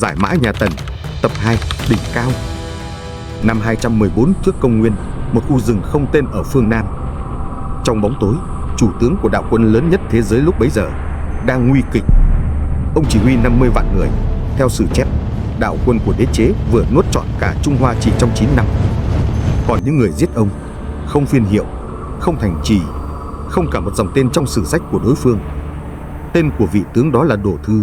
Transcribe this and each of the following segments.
Giải mã nhà Tần, tập 2, đỉnh cao. Năm 214 trước công nguyên, một khu rừng không tên ở phương Nam. Trong bóng tối, chủ tướng của đạo quân lớn nhất thế giới lúc bấy giờ đang nguy kịch. Ông chỉ huy 50 vạn người. Theo sử chép, đạo quân của đế chế vừa nuốt trọn cả Trung Hoa chỉ trong 9 năm. Còn những người giết ông, không phiên hiệu, không thành trì, không cả một dòng tên trong sử sách của đối phương. Tên của vị tướng đó là Đổ Thư.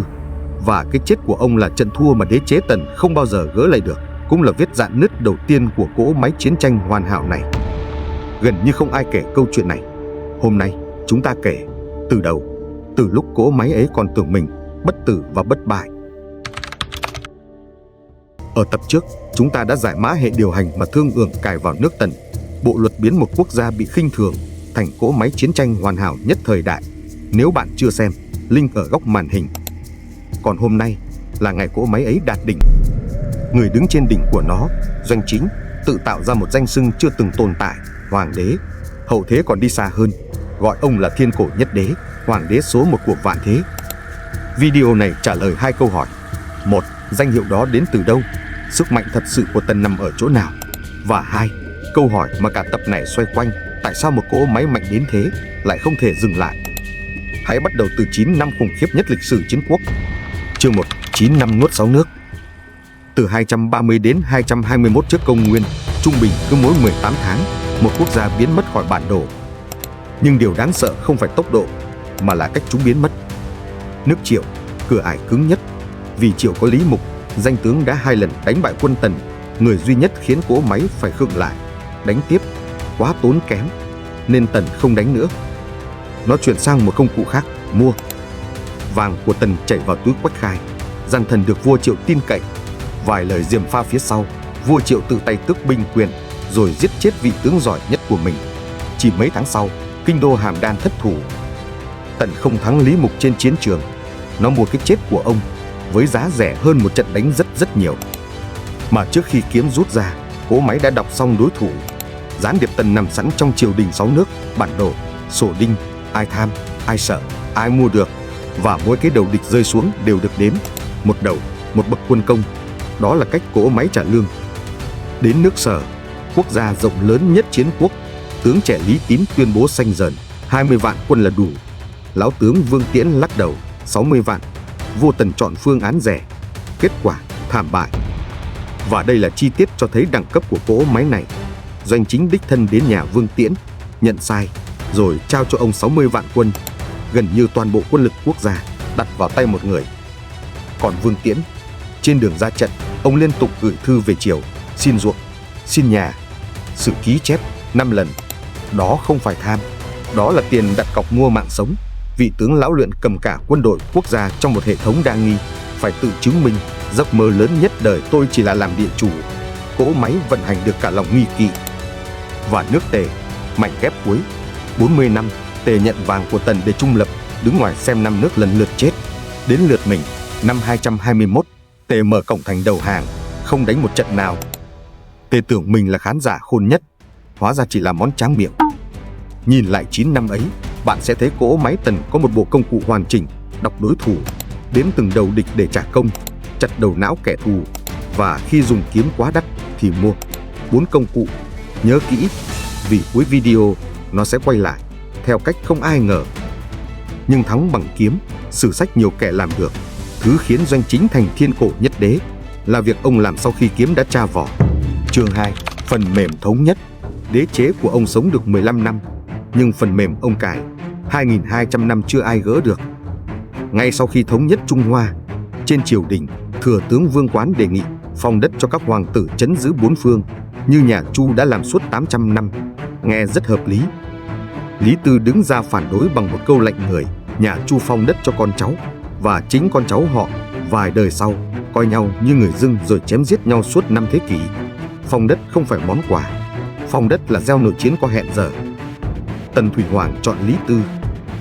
Và cái chết của ông là trận thua mà đế chế Tần không bao giờ gỡ lại được, cũng là vết rạn nứt đầu tiên của cỗ máy chiến tranh hoàn hảo này. Gần như không ai kể câu chuyện này. Hôm nay chúng ta kể từ đầu, từ lúc cỗ máy ấy còn tưởng mình bất tử và bất bại. Ở tập trước, chúng ta đã giải mã hệ điều hành mà Thương Ưởng cài vào nước Tần. Bộ luật biến một quốc gia bị khinh thường thành cỗ máy chiến tranh hoàn hảo nhất thời đại. Nếu bạn chưa xem, link ở góc màn hình. Còn hôm nay là ngày cỗ máy ấy đạt đỉnh. Người đứng trên đỉnh của nó, Doanh Chính, tự tạo ra một danh xưng chưa từng tồn tại, Hoàng đế. Hậu thế còn đi xa hơn, gọi ông là Thiên Cổ Nhất Đế, Hoàng đế số 1 của vạn thế. Video này trả lời 2 câu hỏi. 1. Danh hiệu đó đến từ đâu? Sức mạnh thật sự của Tần nằm ở chỗ nào? Và 2. Câu hỏi mà cả tập này xoay quanh, tại sao một cỗ máy mạnh đến thế lại không thể dừng lại? Hãy bắt đầu từ 9 năm khủng khiếp nhất lịch sử chiến quốc. Chương 1. 9 năm nuốt 6 nước. Từ 230 đến 221 trước công nguyên, trung bình cứ mỗi 18 tháng, một quốc gia biến mất khỏi bản đồ. Nhưng điều đáng sợ không phải tốc độ, mà là cách chúng biến mất. Nước Triệu, cửa ải cứng nhất. Vì Triệu có Lý Mục, danh tướng đã 2 lần đánh bại quân Tần, người duy nhất khiến cỗ máy phải khựng lại. Đánh tiếp, quá tốn kém, nên Tần không đánh nữa. Nó chuyển sang một công cụ khác, mua. Vàng của Tần chảy vào túi Quách Khai. Gian thần được vua Triệu tin cậy. Vài lời gièm pha phía sau, vua Triệu tự tay tước binh quyền, rồi giết chết vị tướng giỏi nhất của mình. Chỉ mấy tháng sau, kinh đô Hàm Đan thất thủ. Tần không thắng Lý Mục trên chiến trường. Nó mua cái chết của ông với giá rẻ hơn một trận đánh rất nhiều. Mà trước khi kiếm rút ra, cỗ máy đã đọc xong đối thủ. Gián điệp Tần nằm sẵn trong triều đình 6 nước, bản đồ, sổ đinh, ai tham, ai sợ, ai mua được. Và mỗi cái đầu địch rơi xuống đều được đếm. Một đầu, một bậc quân công. Đó là cách cỗ máy trả lương. Đến nước Sở, quốc gia rộng lớn nhất chiến quốc, tướng trẻ Lý Tín tuyên bố xanh dần, 20 vạn quân là đủ. Lão tướng Vương Tiễn lắc đầu, 60 vạn. Vua Tần chọn phương án rẻ. Kết quả, thảm bại. Và đây là chi tiết cho thấy đẳng cấp của cỗ máy này. Doanh Chính đích thân đến nhà Vương Tiễn, nhận sai, rồi trao cho ông 60 vạn quân, gần như toàn bộ quân lực quốc gia, đặt vào tay một người. Còn Vương Tiễn, trên đường ra trận, ông liên tục gửi thư về triều, xin ruộng, xin nhà. Sử ký chép 5 lần. Đó không phải tham, đó là tiền đặt cọc mua mạng sống. Vị tướng lão luyện cầm cả quân đội quốc gia trong một hệ thống đa nghi, phải tự chứng minh giấc mơ lớn nhất đời tôi chỉ là làm địa chủ. Cỗ máy vận hành được cả lòng nghi kỵ. Và nước Tề, mảnh ghép cuối. 40 năm, Tề nhận vàng của Tần để trung lập, đứng ngoài xem 5 nước lần lượt chết. Đến lượt mình, năm 221, Tề mở cổng thành đầu hàng, không đánh một trận nào. Tề tưởng mình là khán giả khôn nhất, hóa ra chỉ là món tráng miệng. Nhìn lại 9 năm ấy, bạn sẽ thấy cỗ máy Tần có một bộ công cụ hoàn chỉnh, đọc đối thủ, đến từng đầu địch để trả công, chặt đầu não kẻ thù, và khi dùng kiếm quá đắt thì mua. 4 công cụ, nhớ kỹ, vì cuối video nó sẽ quay lại theo cách không ai ngờ. Nhưng thắng bằng kiếm, sử sách nhiều kẻ làm được. Thứ khiến Doanh Chính thành Thiên Cổ Nhất Đế là việc ông làm sau khi kiếm đã tra vỏ. Chương 2, phần mềm thống nhất. Đế chế của ông sống được 15 năm, nhưng phần mềm ông cài 2.200 năm chưa ai gỡ được. Ngay sau khi thống nhất Trung Hoa, trên triều đình, thừa tướng Vương Quán đề nghị phong đất cho các hoàng tử trấn giữ 4 phương, như nhà Chu đã làm suốt 800 năm. Nghe rất hợp lý. Lý Tư đứng ra phản đối bằng một câu lệnh người, nhà Chu phong đất cho con cháu, và chính con cháu họ vài đời sau coi nhau như người dưng rồi chém giết nhau suốt 5 thế kỷ. Phong đất không phải món quà, phong đất là gieo nội chiến có hẹn giờ. Tần Thủy Hoàng chọn Lý Tư,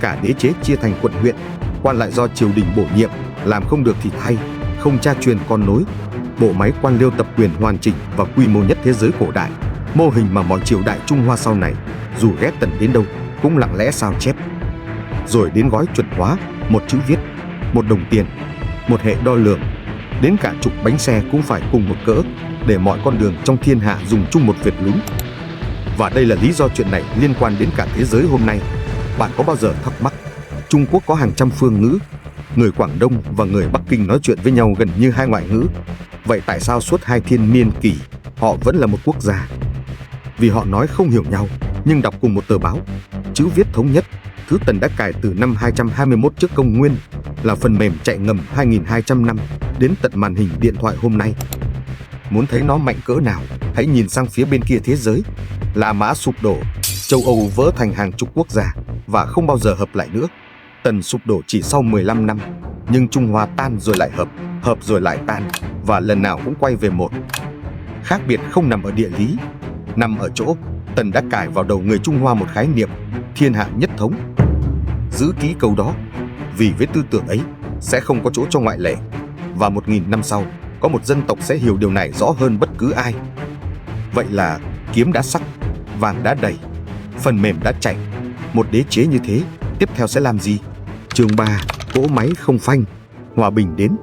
cả đế chế chia thành quận huyện, quan lại do triều đình bổ nhiệm, làm không được thì thay, không cha truyền con nối. Bộ máy quan liêu tập quyền hoàn chỉnh và quy mô nhất thế giới cổ đại, mô hình mà mọi triều đại Trung Hoa sau này, dù ghét Tần đến đâu, cũng lặng lẽ sao chép. Rồi đến gói chuẩn hóa, một chữ viết, một đồng tiền, một hệ đo lường, Đến cả trục bánh xe cũng phải cùng một cỡ, để mọi con đường trong thiên hạ dùng chung một vệt lún. Và đây là lý do chuyện này liên quan đến cả thế giới hôm nay. Bạn có bao giờ thắc mắc, Trung Quốc có hàng trăm phương ngữ, người Quảng Đông và người Bắc Kinh nói chuyện với nhau gần như hai ngoại ngữ. Vậy tại sao suốt 2 thiên niên kỷ họ vẫn là một quốc gia? Vì họ nói không hiểu nhau, nhưng đọc cùng một tờ báo, chữ viết thống nhất. Thứ Tần đã cài từ năm 221 trước công nguyên, là phần mềm chạy ngầm 2.200 năm đến tận màn hình điện thoại hôm nay. Muốn thấy nó mạnh cỡ nào, hãy nhìn sang phía bên kia thế giới. La Mã sụp đổ, châu Âu vỡ thành hàng chục quốc gia và không bao giờ hợp lại nữa. Tần sụp đổ chỉ sau 15 năm, nhưng Trung Hoa tan rồi lại hợp, hợp rồi lại tan, và lần nào cũng quay về một. Khác biệt không nằm ở địa lý, nằm ở chỗ Tần đã cài vào đầu người Trung Hoa một khái niệm thiên hạ nhất thống. Giữ kỹ câu đó, vì với tư tưởng ấy sẽ không có chỗ cho ngoại lệ, và 1000 năm sau có một dân tộc sẽ hiểu điều này rõ hơn bất cứ ai. Vậy là kiếm đã sắc, vàng đã đầy, phần mềm đã chạy. Một đế chế như thế tiếp theo sẽ làm gì? Chương 3, cỗ máy không phanh. Hòa bình đến.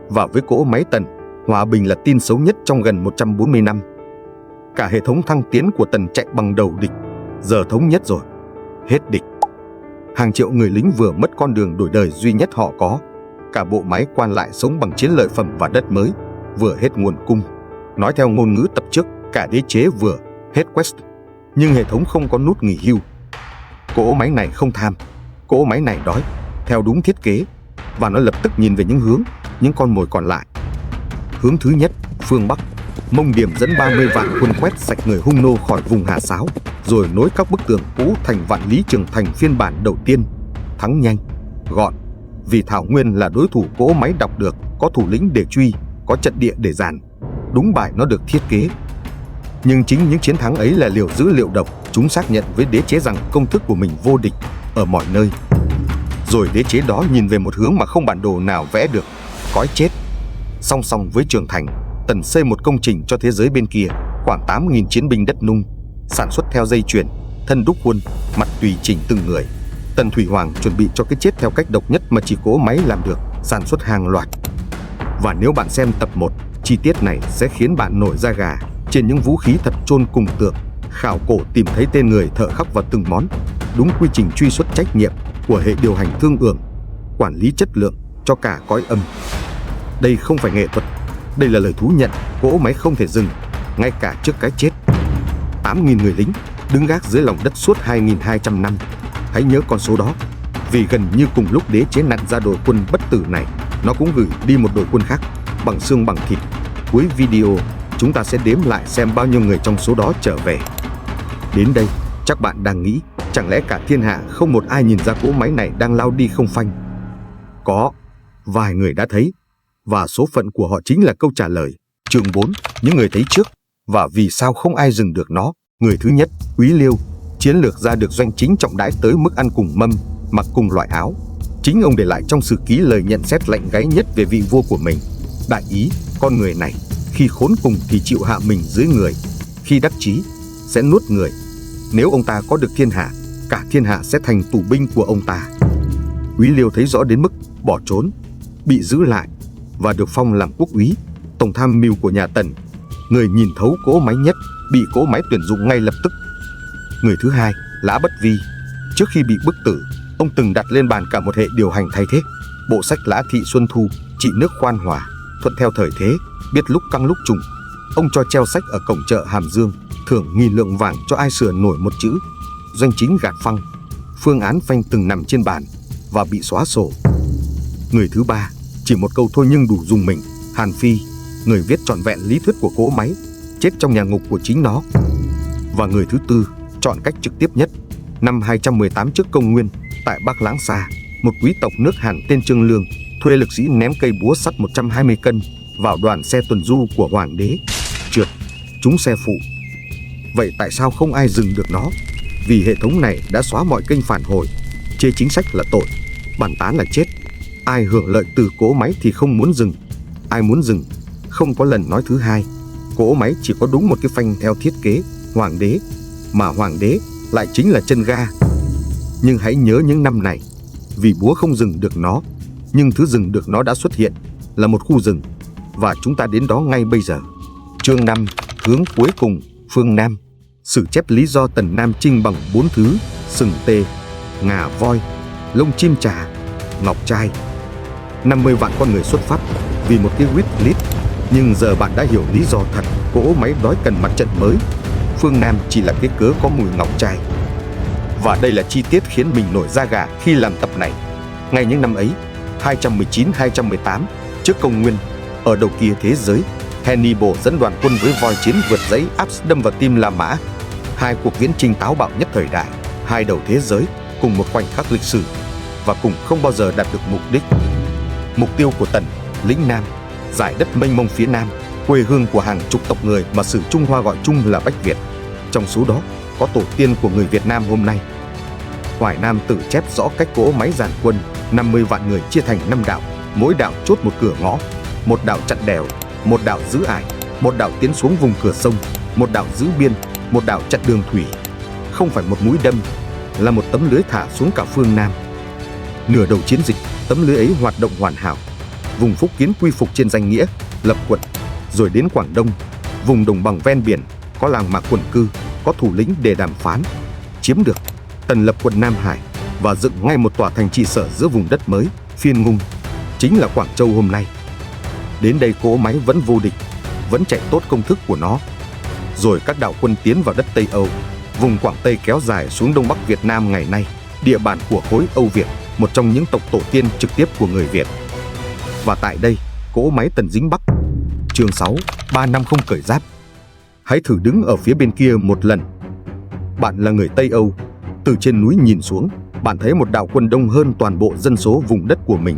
Và với cỗ máy Tần, hòa bình là tin xấu nhất trong gần 140 năm. Cả hệ thống thăng tiến của Tần chạy bằng đầu địch. Giờ thống nhất rồi, hết địch. Hàng triệu người lính vừa mất con đường đổi đời duy nhất họ có. Cả bộ máy quan lại sống bằng chiến lợi phẩm và đất mới, vừa hết nguồn cung. Nói theo ngôn ngữ tập trước, cả đế chế vừa hết quest. Nhưng hệ thống không có nút nghỉ hưu. Cỗ máy này không tham, cỗ máy này đói, theo đúng thiết kế. Và nó lập tức nhìn về những con mồi còn lại. Hướng thứ nhất, phương Bắc. Mông Điểm dẫn 30 vạn quân quét sạch người Hung Nô khỏi vùng Hà Sáo, rồi nối các bức tường cũ thành Vạn Lý Trường Thành phiên bản đầu tiên. Thắng nhanh, gọn, vì Thảo Nguyên là đối thủ cỗ máy đọc được, có thủ lĩnh để truy, có trận địa để dàn. Đúng bài nó được thiết kế. Nhưng chính những chiến thắng ấy là liều dữ liệu độc. Chúng xác nhận với đế chế rằng công thức của mình vô địch ở mọi nơi. Rồi đế chế đó nhìn về một hướng mà không bản đồ nào vẽ được, cõi chết. Song song với Trường Thành, Tần xây một công trình cho thế giới bên kia, khoảng 8.000 chiến binh đất nung, sản xuất theo dây chuyền, thân đúc khuôn, mặt tùy chỉnh từng người. Tần Thủy Hoàng chuẩn bị cho cái chết theo cách độc nhất mà chỉ cỗ máy làm được, sản xuất hàng loạt. Và nếu bạn xem tập 1, chi tiết này sẽ khiến bạn nổi da gà. Trên những vũ khí thật chôn cùng tượng, khảo cổ tìm thấy tên người thợ khắc vào từng món. Đúng quy trình truy xuất trách nhiệm của hệ điều hành thương ưởng, quản lý chất lượng cho cả cõi âm. Đây không phải nghệ thuật, đây là lời thú nhận cỗ máy không thể dừng, ngay cả trước cái chết. 8.000 người lính đứng gác dưới lòng đất suốt 2.200 năm. Hãy nhớ con số đó, vì gần như cùng lúc đế chế nặn ra đội quân bất tử này, nó cũng gửi đi một đội quân khác, bằng xương bằng thịt. Cuối video, chúng ta sẽ đếm lại xem bao nhiêu người trong số đó trở về. Đến đây, chắc bạn đang nghĩ, chẳng lẽ cả thiên hạ không một ai nhìn ra cỗ máy này đang lao đi không phanh? Có, vài người đã thấy, và số phận của họ chính là câu trả lời. Chương 4, những người thấy trước, và vì sao không ai dừng được nó. Người thứ nhất, Úy Liêu, chiến lược gia được doanh chính trọng đãi tới mức ăn cùng mâm, mặc cùng loại áo. Chính ông để lại trong sử ký lời nhận xét lạnh gáy nhất về vị vua của mình. Đại ý, con người này, khi khốn cùng thì chịu hạ mình dưới người, khi đắc chí sẽ nuốt người. Nếu ông ta có được thiên hạ, cả thiên hạ sẽ thành tù binh của ông ta. Úy Liêu thấy rõ đến mức bỏ trốn, bị giữ lại và được phong làm quốc úy, tổng tham mưu của nhà Tần. Người nhìn thấu cỗ máy nhất, bị cỗ máy tuyển dụng ngay lập tức. Người thứ hai, Lã Bất Vi. Trước khi bị bức tử, ông từng đặt lên bàn cả một hệ điều hành thay thế. Bộ sách Lã Thị Xuân Thu, trị nước khoan hòa, thuận theo thời thế, biết lúc căng lúc trùng. Ông cho treo sách ở cổng chợ Hàm Dương, thưởng 1000 lượng vàng cho ai sửa nổi một chữ. Doanh chính gạt phăng, phương án phanh từng nằm trên bàn và bị xóa sổ. Người thứ ba, chỉ một câu thôi nhưng đủ dùng mình, Hàn Phi, người viết trọn vẹn lý thuyết của cỗ máy, chết trong nhà ngục của chính nó. Và người thứ tư, chọn cách trực tiếp nhất, năm 218 trước công nguyên, tại Bắc Lãng Xa, một quý tộc nước Hàn tên Trương Lương thuê lực sĩ ném cây búa sắt 120 cân vào đoàn xe tuần du của hoàng đế, trượt, trúng xe phụ. Vậy tại sao không ai dừng được nó? Vì hệ thống này đã xóa mọi kênh phản hồi, chê chính sách là tội, bàn tán là chết. Ai hưởng lợi từ cỗ máy thì không muốn dừng, ai muốn dừng không có lần nói thứ hai. Cỗ máy chỉ có đúng một cái phanh theo thiết kế hoàng đế, mà hoàng đế lại chính là chân ga. Nhưng hãy nhớ những năm này, vì búa không dừng được nó, nhưng thứ dừng được nó đã xuất hiện, là một khu rừng. và chúng ta đến đó ngay bây giờ. Chương 5, hướng cuối cùng, phương Nam. Sử chép lý do Tần Nam chinh bằng 4 thứ: sừng tê, ngà voi, lông chim trà, ngọc trai. 50 vạn con người xuất phát vì một cái quýt lít. Nhưng giờ bạn đã hiểu lý do thật. Cỗ máy đói cần mặt trận mới. Phương Nam chỉ là cái cớ có mùi ngọc trai. Và đây là chi tiết khiến mình nổi da gà khi làm tập này. Ngay những năm ấy, 219-218 trước công nguyên, ở đầu kia thế giới, Hannibal dẫn đoàn quân với voi chiến vượt dãy Alps đâm vào tim La Mã. Hai cuộc viễn chinh táo bạo nhất thời đại, hai đầu thế giới cùng một khoảnh khắc lịch sử và cùng không bao giờ đạt được mục đích. Mục tiêu của Tần, lĩnh Nam, giải đất mênh mông phía Nam, quê hương của hàng chục tộc người mà sử Trung Hoa gọi chung là Bách Việt. Trong số đó có tổ tiên của người Việt Nam hôm nay. Hoài Nam tự chép rõ cách cỗ máy dàn quân 50 vạn người chia thành 5 đạo, mỗi đạo chốt một cửa ngõ, một đạo chặn đèo, một đạo giữ ải, một đạo tiến xuống vùng cửa sông, một đạo giữ biên, một đạo chặn đường thủy. Không phải một mũi đâm, là một tấm lưới thả xuống cả phương Nam. Nửa đầu chiến dịch, tấm lưới ấy hoạt động hoàn hảo. Vùng Phúc Kiến quy phục trên danh nghĩa lập quận, rồi đến Quảng Đông, vùng đồng bằng ven biển có làng mạc quần cư, có thủ lĩnh để đàm phán. Chiếm được, Tần lập quận Nam Hải và dựng ngay một tòa thành trị sở giữa vùng đất mới, Phiên Ngung, chính là Quảng Châu hôm nay. Đến đây cỗ máy vẫn vô địch, vẫn chạy tốt công thức của nó. Rồi các đạo quân tiến vào đất Tây Âu, vùng Quảng Tây kéo dài xuống Đông Bắc Việt Nam ngày nay, địa bàn của khối Âu Việt, một trong những tộc tổ tiên trực tiếp của người Việt. Và tại đây, cỗ máy Tần dính Bắc. Chương 6, 3 năm không cởi giáp. Hãy thử đứng ở phía bên kia một lần. Bạn là người Tây Âu, từ trên núi nhìn xuống, bạn thấy một đạo quân đông hơn toàn bộ dân số vùng đất của mình,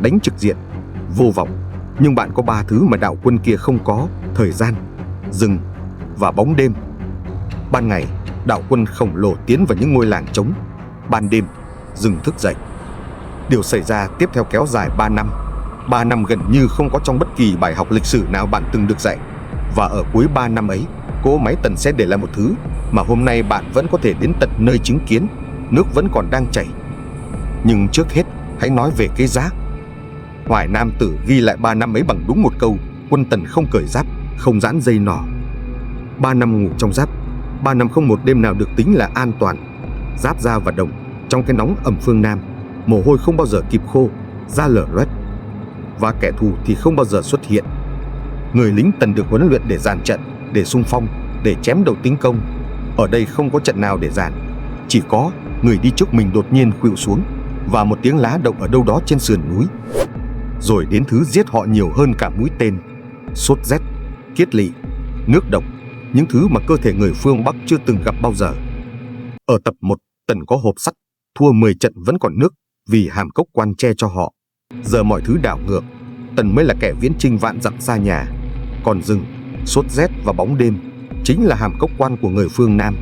đánh trực diện, vô vọng. Nhưng bạn có 3 thứ mà đạo quân kia không có: thời gian, rừng và bóng đêm. Ban ngày, đạo quân khổng lồ tiến vào những ngôi làng trống. Ban đêm, rừng thức dậy. Điều xảy ra tiếp theo kéo dài 3 năm. 3 năm gần như không có trong bất kỳ bài học lịch sử nào bạn từng được dạy. Và ở cuối 3 năm ấy, cỗ máy Tần sẽ để lại một thứ mà hôm nay bạn vẫn có thể đến tận nơi chứng kiến. Nước vẫn còn đang chảy. Nhưng trước hết, hãy nói về cái giá. Hoài Nam Tử ghi lại 3 năm ấy bằng đúng một câu: quân Tần không cởi giáp, không giãn dây nỏ. 3 năm ngủ trong giáp, 3 năm không một đêm nào được tính là an toàn. Giáp da và đồng, trong cái nóng ẩm phương Nam, mồ hôi không bao giờ kịp khô, da lở loét. Và kẻ thù thì không bao giờ xuất hiện. Người lính Tần được huấn luyện để dàn trận, để xung phong, để chém đầu tính công. Ở đây không có trận nào để dàn, chỉ có người đi trước mình đột nhiên khuỵu xuống và một tiếng lá động ở đâu đó trên sườn núi. Rồi đến thứ giết họ nhiều hơn cả mũi tên: sốt rét, kiết lỵ, nước độc, những thứ mà cơ thể người phương Bắc chưa từng gặp bao giờ. Ở tập 1, Tần có hộp sắt, thua 10 trận vẫn còn nước vì hàm cốc quan che cho họ. Giờ mọi thứ đảo ngược, Tần mới là kẻ viễn chinh vạn dặm xa nhà. Còn rừng, sốt rét và bóng đêm chính là hàm cốc quan của người phương Nam.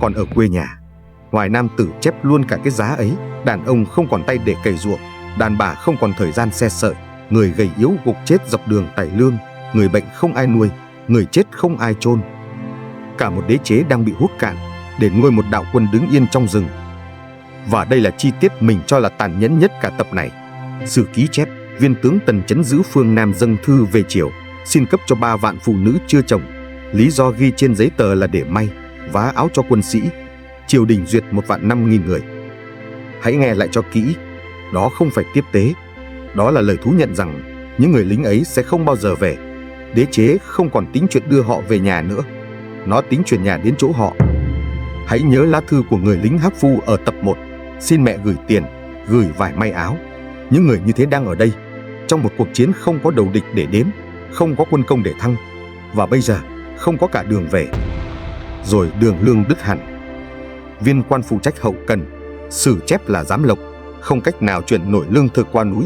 Còn ở quê nhà, Hoài Nam Tử chép luôn cả cái giá ấy. Đàn ông không còn tay để cày ruộng, đàn bà không còn thời gian xe sợi, người gầy yếu gục chết dọc đường tải lương, người bệnh không ai nuôi, người chết không ai chôn. Cả một đế chế đang bị hút cạn để nuôi một đạo quân đứng yên trong rừng. Và đây là chi tiết mình cho là tàn nhẫn nhất cả tập này. Sử ký chép, viên tướng Tần trấn giữ phương Nam dâng thư về triều, xin cấp cho 3 vạn phụ nữ chưa chồng. Lý do ghi trên giấy tờ là để may, vá áo cho quân sĩ. Triều đình duyệt 1.500.000 người. Hãy nghe lại cho kỹ, đó không phải tiếp tế. Đó là lời thú nhận rằng những người lính ấy sẽ không bao giờ về. Đế chế không còn tính chuyện đưa họ về nhà nữa, nó tính chuyển nhà đến chỗ họ. Hãy nhớ lá thư của người lính Hắc Phu ở tập 1, xin mẹ gửi tiền, gửi vải may áo. Những người như thế đang ở đây, trong một cuộc chiến không có đầu địch để đếm, không có quân công để thăng, và bây giờ không có cả đường về. Rồi đường lương đứt hẳn. Viên quan phụ trách hậu cần, Sử chép là giám lộc, không cách nào chuyển nổi lương thực qua núi.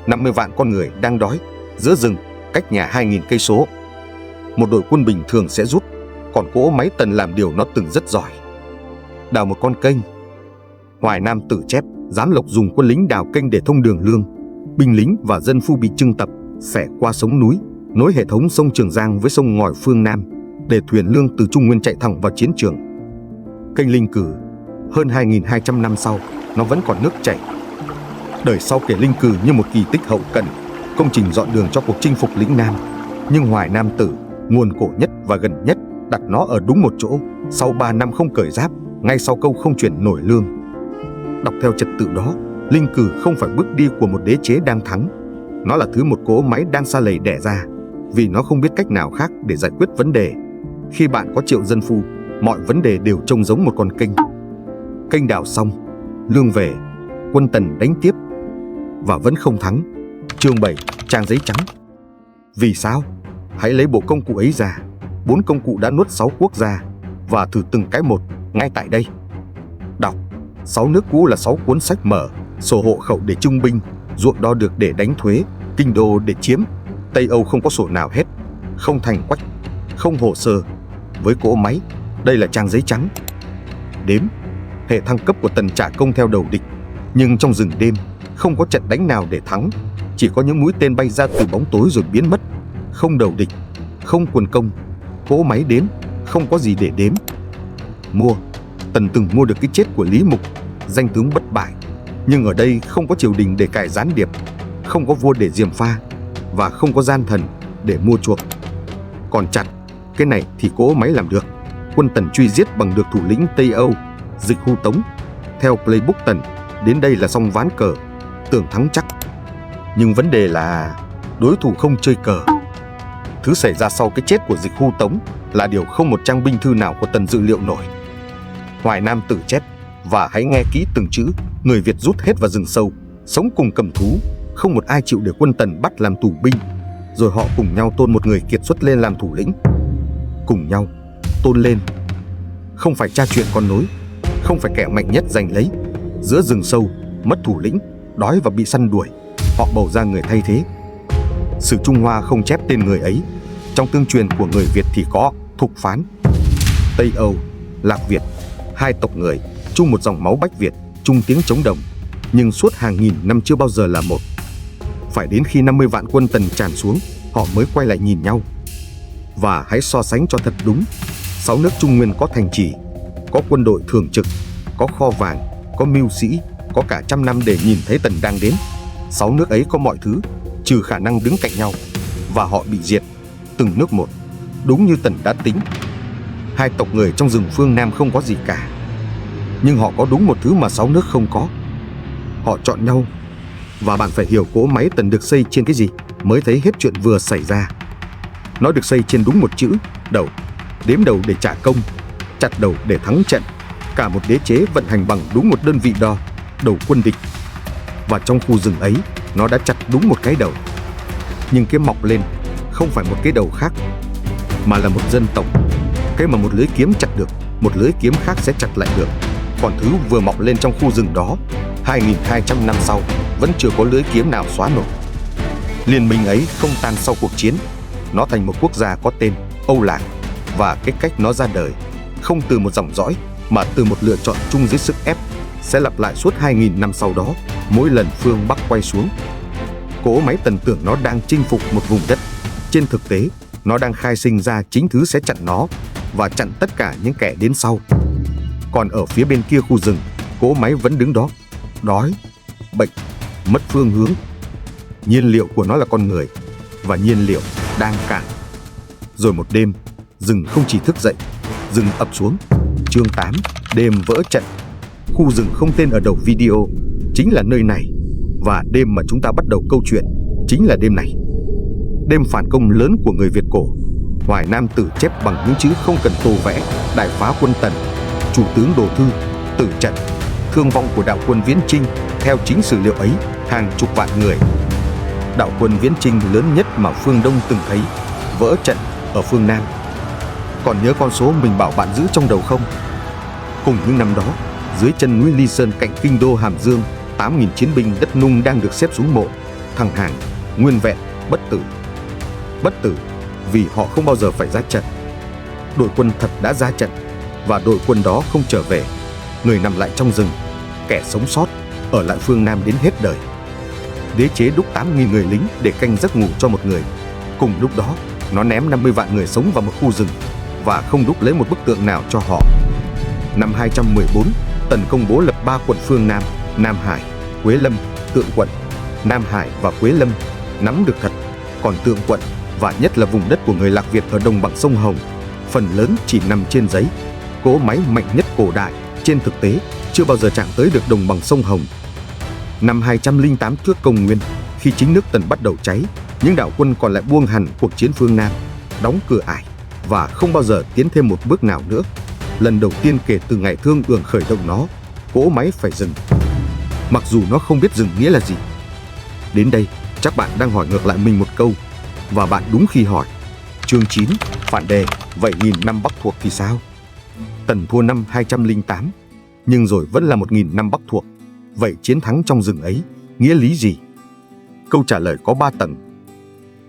50 vạn con người đang đói giữa rừng, cách nhà 2.000 cây số. Một đội quân bình thường sẽ rút, còn cỗ máy Tần làm điều nó từng rất giỏi: đào một con kênh. Hoài Nam Tử chép, giám lộc dùng quân lính đào kênh để thông đường lương. Binh lính và dân phu bị trưng tập xẻ qua sống núi, nối hệ thống sông Trường Giang với sông Ngòi phương Nam, để thuyền lương từ Trung Nguyên chạy thẳng vào chiến trường. Kênh Linh Cừ, hơn 2.200 năm sau, nó vẫn còn nước chảy. Đời sau kể Linh Cừ như một kỳ tích hậu cần, công trình dọn đường cho cuộc chinh phục lĩnh Nam. Nhưng Hoài Nam Tử, nguồn cổ nhất và gần nhất, đặt nó ở đúng một chỗ, sau 3 năm không cởi giáp, ngay sau câu không chuyển nổi lương. Đọc theo trật tự đó, linh cừ không phải bước đi của một đế chế đang thắng. Nó là thứ một cỗ máy đang sa lầy đẻ ra, vì nó không biết cách nào khác để giải quyết vấn đề. Khi bạn có triệu dân phu, mọi vấn đề đều trông giống một con kênh. Kênh đào xong, lương về, quân Tần đánh tiếp và vẫn không thắng. Chương 7, trang giấy trắng. Vì sao? Hãy lấy bộ công cụ ấy ra. 4 công cụ đã nuốt 6 quốc gia và thử từng cái một ngay tại đây. Đọc. 6 nước cũ là 6 cuốn sách mở, sổ hộ khẩu để trưng binh, ruộng đo được để đánh thuế, kinh đô để chiếm. Tây Âu không có sổ nào hết, không thành quách, không hồ sơ. Với cỗ máy, đây là trang giấy trắng. Đếm. Hệ thăng cấp của Tần trả công theo đầu địch, nhưng trong rừng đêm không có trận đánh nào để thắng, chỉ có những mũi tên bay ra từ bóng tối rồi biến mất. Không đầu địch, không quần công, cỗ máy đếm, không có gì để đếm. Mua. Tần từng mua được cái chết của Lý Mục, danh tướng bất bại, nhưng ở đây không có triều đình để cài gián điệp, không có vua để gièm pha, và không có gian thần để mua chuộc. Còn chặt, cái này thì cỗ máy làm được. Quân Tần truy giết bằng được thủ lĩnh Tây Âu, Dịch Hu Tống. Theo playbook Tần, đến đây là xong ván cờ, tưởng thắng chắc. Nhưng vấn đề là đối thủ không chơi cờ. Thứ xảy ra sau cái chết của Dịch Hu Tống là điều không một trang binh thư nào của Tần dự liệu nổi. Hoài Nam Tử chép, và hãy nghe kỹ từng chữ: người Việt rút hết vào rừng sâu, sống cùng cầm thú, không một ai chịu để quân Tần bắt làm tù binh. Rồi họ cùng nhau tôn một người kiệt xuất lên làm thủ lĩnh. Cùng nhau tôn lên. Không phải cha chuyện con nối, không phải kẻ mạnh nhất giành lấy. Giữa rừng sâu, mất thủ lĩnh, đói và bị săn đuổi, họ bầu ra người thay thế. Sử Trung Hoa không chép tên người ấy. Trong tương truyền của người Việt thì có Thục Phán. Tây Âu, Lạc Việt, hai tộc người, chung một dòng máu Bách Việt, chung tiếng chống đồng, nhưng suốt hàng nghìn năm chưa bao giờ là một. Phải đến khi 50 vạn quân Tần tràn xuống, họ mới quay lại nhìn nhau. Và hãy so sánh cho thật đúng. 6 nước Trung Nguyên có thành trì, có quân đội thường trực, có kho vàng, có mưu sĩ, có cả trăm năm để nhìn thấy Tần đang đến. 6 nước ấy có mọi thứ, trừ khả năng đứng cạnh nhau, và họ bị diệt, từng nước một, đúng như Tần đã tính. Hai tộc người trong rừng phương Nam không có gì cả, nhưng họ có đúng một thứ mà 6 nước không có. Họ chọn nhau, và bạn phải hiểu cỗ máy Tần được xây trên cái gì mới thấy hết chuyện vừa xảy ra. Nó được xây trên đúng một chữ: đầu. Đếm đầu để trả công, chặt đầu để thắng trận. Cả một đế chế vận hành bằng đúng một đơn vị đo, đầu quân địch. Và trong khu rừng ấy, nó đã chặt đúng một cái đầu. Nhưng cái mọc lên không phải một cái đầu khác, mà là một dân tộc. Cái mà một lưỡi kiếm chặt được, một lưỡi kiếm khác sẽ chặt lại được. Còn thứ vừa mọc lên trong khu rừng đó, 2.200 năm sau, vẫn chưa có lưỡi kiếm nào xóa nổi. Liên minh ấy không tan sau cuộc chiến. Nó thành một quốc gia có tên Âu Lạc. Và cái cách nó ra đời, không từ một dòng dõi, mà từ một lựa chọn chung dưới sức ép, sẽ lặp lại suốt 2.000 năm sau đó, mỗi lần phương Bắc quay xuống. Cỗ máy Tần tưởng nó đang chinh phục một vùng đất. Trên thực tế, nó đang khai sinh ra chính thứ sẽ chặn nó, và chặn tất cả những kẻ đến sau. Còn ở phía bên kia khu rừng, cỗ máy vẫn đứng đó, đói, bệnh, mất phương hướng. Nhiên liệu của nó là con người, và nhiên liệu đang cạn. Rồi một đêm, rừng không chỉ thức dậy, rừng ập xuống. Chương 8, đêm vỡ trận. Khu rừng không tên ở đầu video chính là nơi này, và đêm mà chúng ta bắt đầu câu chuyện chính là đêm này. Đêm phản công lớn của người Việt cổ. Hoài Nam Tử chép bằng những chữ không cần tô vẽ: đại phá quân Tần, chủ tướng Đồ Thư, tử trận, thương vong của đạo quân Viễn Chinh. Theo chính sử liệu ấy, hàng chục vạn người. Đạo quân Viễn Chinh lớn nhất mà phương Đông từng thấy, vỡ trận ở phương Nam. Còn nhớ con số mình bảo bạn giữ trong đầu không? Cùng những năm đó, dưới chân núi Ly Sơn cạnh kinh đô Hàm Dương, 8.000 chiến binh đất Nung đang được xếp xuống mộ, thẳng hàng, nguyên vẹn, bất tử. Bất tử vì họ không bao giờ phải ra trận. Đội quân thật đã ra trận, và đội quân đó không trở về. Người nằm lại trong rừng, kẻ sống sót ở lại phương Nam đến hết đời. Đế chế đúc 8.000 người lính để canh giấc ngủ cho một người. Cùng lúc đó, nó ném 50 vạn người sống vào một khu rừng, và không đúc lấy một bức tượng nào cho họ. Năm 214, Tần công bố lập 3 quận phương Nam: Nam Hải, Quế Lâm, Tượng Quận. Nam Hải và Quế Lâm nắm được thật, còn Tượng Quận và nhất là vùng đất của người Lạc Việt ở đồng bằng sông Hồng, phần lớn chỉ nằm trên giấy. Cỗ máy mạnh nhất cổ đại trên thực tế chưa bao giờ chạm tới được đồng bằng sông Hồng. Năm 208 trước công nguyên, khi chính nước Tần bắt đầu cháy, những đạo quân còn lại buông hẳn cuộc chiến phương Nam, đóng cửa ải và không bao giờ tiến thêm một bước nào nữa. Lần đầu tiên kể từ ngày Thương Ưởng khởi động nó, cỗ máy phải dừng. Mặc dù nó không biết dừng nghĩa là gì. Đến đây, chắc bạn đang hỏi ngược lại mình một câu, và bạn đúng khi hỏi. Chương 9, phản đề, vậy 1000 năm Bắc thuộc thì sao? Tần thua năm 208, nhưng rồi vẫn là 1000 năm Bắc thuộc. Vậy chiến thắng trong rừng ấy, nghĩa lý gì? Câu trả lời có 3 tầng.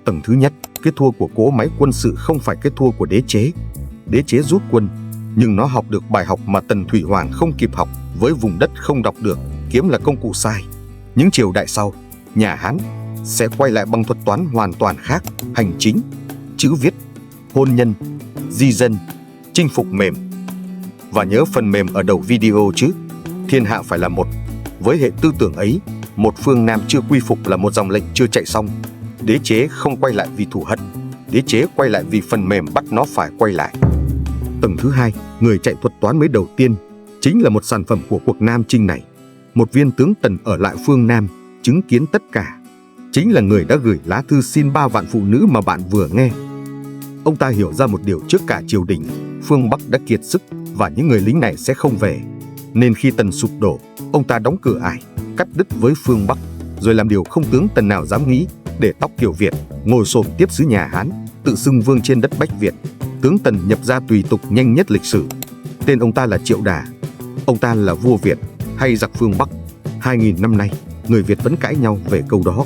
Tầng thứ nhất, cái thua của cỗ máy quân sự không phải cái thua của đế chế. Đế chế rút quân, nhưng nó học được bài học mà Tần Thủy Hoàng không kịp học với vùng đất không đọc được, kiếm là công cụ sai. Những triều đại sau, nhà Hán sẽ quay lại bằng thuật toán hoàn toàn khác, hành chính, chữ viết, hôn nhân, di dân, chinh phục mềm. Và nhớ phần mềm ở đầu video chứ, thiên hạ phải là một. Với hệ tư tưởng ấy, một phương Nam chưa quy phục là một dòng lệnh chưa chạy xong. Đế chế không quay lại vì thù hận, đế chế quay lại vì phần mềm bắt nó phải quay lại. Tầng thứ hai, người chạy thuật toán mới đầu tiên, chính là một sản phẩm của cuộc Nam Chinh này. Một viên tướng Tần ở lại phương Nam, chứng kiến tất cả. Chính là người đã gửi lá thư xin 3 vạn phụ nữ mà bạn vừa nghe. Ông ta hiểu ra một điều trước cả triều đình, phương Bắc đã kiệt sức và những người lính này sẽ không về. Nên khi Tần sụp đổ, ông ta đóng cửa ải, cắt đứt với phương Bắc, rồi làm điều không tướng Tần nào dám nghĩ, để tóc kiểu Việt, ngồi xổm tiếp sứ nhà Hán, tự xưng vương trên đất Bách Việt. Tướng Tần nhập ra tùy tục nhanh nhất lịch sử. Tên ông ta là Triệu Đà. Ông ta là vua Việt hay giặc phương Bắc? 2000 năm nay, người Việt vẫn cãi nhau về câu đó.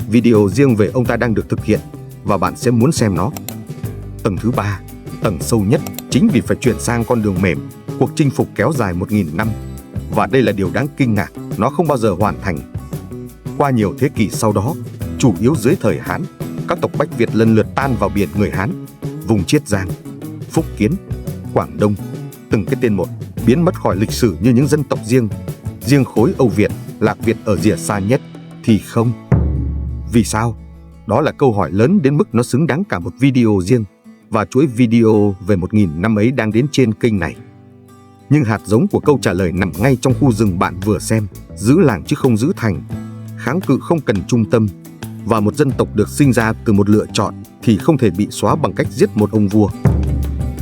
Video riêng về ông ta đang được thực hiện và bạn sẽ muốn xem nó. Tầng thứ ba, tầng sâu nhất, chính vì phải chuyển sang con đường mềm, cuộc chinh phục kéo dài 1000 năm. Và đây là điều đáng kinh ngạc, nó không bao giờ hoàn thành. Qua nhiều thế kỷ sau đó, chủ yếu dưới thời Hán, các tộc Bách Việt lần lượt tan vào biển người Hán, vùng Chiết Giang, Phúc Kiến, Quảng Đông, từng cái tên một, biến mất khỏi lịch sử như những dân tộc riêng. Riêng khối Âu Việt, Lạc Việt ở rìa xa nhất thì không. Vì sao? Đó là câu hỏi lớn đến mức nó xứng đáng cả một video riêng, và chuỗi video về 1000 năm ấy đang đến trên kênh này. Nhưng hạt giống của câu trả lời nằm ngay trong khu rừng bạn vừa xem, giữ làng chứ không giữ thành, kháng cự không cần trung tâm, và một dân tộc được sinh ra từ một lựa chọn thì không thể bị xóa bằng cách giết một ông vua.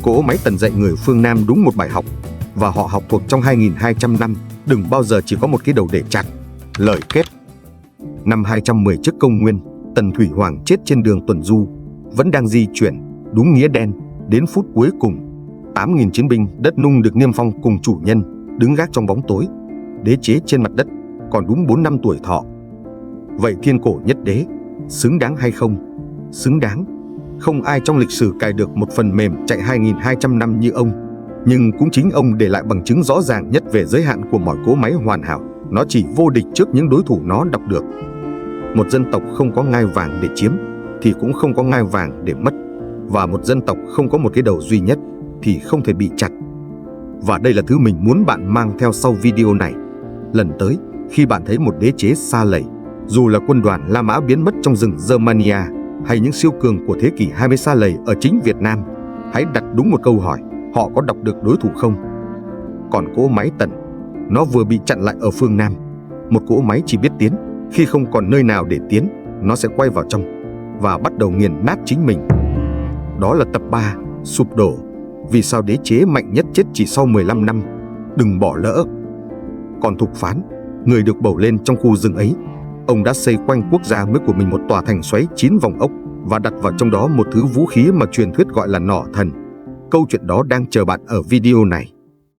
Cỗ máy Tần dạy người phương Nam đúng một bài học, và họ học thuộc trong 2200 năm, đừng bao giờ chỉ có một cái đầu để chặt. Lời kết. Năm 210 trước công nguyên, Tần Thủy Hoàng chết trên đường tuần du, vẫn đang di chuyển, đúng nghĩa đen, đến phút cuối cùng. 8.000 chiến binh đất Nung được niêm phong cùng chủ nhân, đứng gác trong bóng tối. Đế chế trên mặt đất, còn đúng 4 năm tuổi thọ. Vậy thiên cổ nhất đế, xứng đáng hay không? Xứng đáng. Không ai trong lịch sử cài được một phần mềm chạy 2200 năm như ông. Nhưng cũng chính ông để lại bằng chứng rõ ràng nhất về giới hạn của mọi cỗ máy hoàn hảo. Nó chỉ vô địch trước những đối thủ nó đọc được. Một dân tộc không có ngai vàng để chiếm, thì cũng không có ngai vàng để mất. Và một dân tộc không có một cái đầu duy nhất, thì không thể bị chặt. Và đây là thứ mình muốn bạn mang theo sau video này. Lần tới, khi bạn thấy một đế chế xa lầy, dù là quân đoàn La Mã biến mất trong rừng Germania, hay những siêu cường của thế kỷ 20 xa lầy ở chính Việt Nam, hãy đặt đúng một câu hỏi, họ có đọc được đối thủ không? Còn cỗ máy Tần, nó vừa bị chặn lại ở phương Nam. Một cỗ máy chỉ biết tiến, khi không còn nơi nào để tiến, nó sẽ quay vào trong và bắt đầu nghiền nát chính mình. Đó là tập 3, sụp đổ. Vì sao đế chế mạnh nhất chết chỉ sau 15 năm? Đừng bỏ lỡ. Còn Thục Phán, người được bầu lên trong khu rừng ấy, ông đã xây quanh quốc gia mới của mình một tòa thành xoáy 9 vòng ốc và đặt vào trong đó một thứ vũ khí mà truyền thuyết gọi là nỏ thần. Câu chuyện đó đang chờ bạn ở video này.